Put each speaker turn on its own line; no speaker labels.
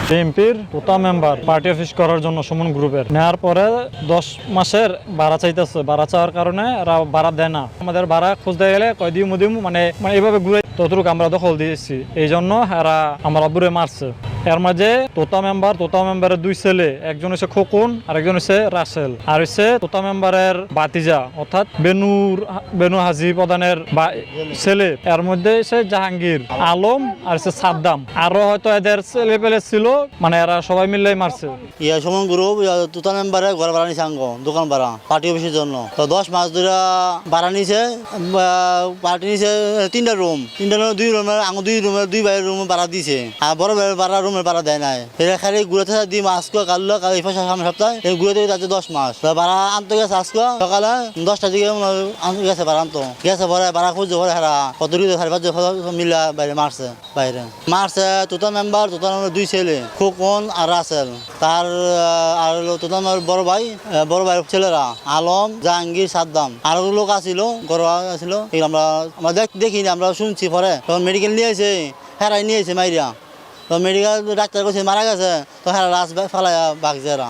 বিএনপির তোতা member party office করার জন্য সুমন গ্রুপের নেওয়ার পরে 10 মাসের ভাড়া চাইতেছে। ভাড়া চাওয়ার কারণে এরা ভাড়া দেয় না। আমাদের ভাড়া খুঁজতে গেলে কয়দিন মুদিম মানে এইভাবে ঘুরে ততটুকু আমরা দখল দিয়েছি। এই জন্য এরা আমার আব্বুরে মারছে। এর মাঝে তোতা মেম্বারের 2 ছেলে, একজন হচ্ছে খোকন আর একজন হচ্ছে রাসেল, আর হচ্ছে তোতা মেম্বারের বাতিজা অর্থাৎ বেনু হাজি প্রধানের ছেলে। এর মধ্যে হচ্ছে জাহাঙ্গীর আলম আর হচ্ছে সাদ্দাম, আরো হয়তো এদের ছেলে পেলে ছিল, মানে এরা সবাই মিলে মারছে।
সুমন গ্রুপ তোতা মেম্বারে ঘর ভাড়া নিছে আঙ্গ দোকান ভাড়া পার্টি অফিসের জন্য। তো 10 মাস ধরে ভাড়া নিছে। পার্টি নিছে 3টা রুম, 2 রুমের আঙ্গ 2 রুমের 2 ভাইয়ের রুম ভাড়া দিছে। আর বড় ভাইয়ের ভাড়া রুমের ভাড়া দেয় নাই। এরা খালি ঘুরেতে দিয়ে আজকে কাল এই সামনে সপ্তাহে ঘুরে তাতে 10 মাস ভাড়া আনতে গেছে। আজকে সকালে 10টার দিকে গেছে ভাড়া আনতো গেছে। পরে ভাড়া খুঁজছে পরে হারা কত 5 মিলা বাইরে মারছে তোতা মেম্বার 2 ছেলে খোকন আর রাসেল। তার আর তোতা বড় ভাই ছেলেরা আলম জাহাঙ্গীর সাদ্দাম আরো লোক আসিল ঘর আসিল। আমরা দেখিনি, আমরা শুনছি। পরে তখন মেডিকেল নিয়েছে, হেরাই নিয়েছে মাইরিয়া। তো মেডিকেল ডাক্তার কাছে মারা গেছে। তো হেরা লাশ ফালাইয়া বাগছে এরা।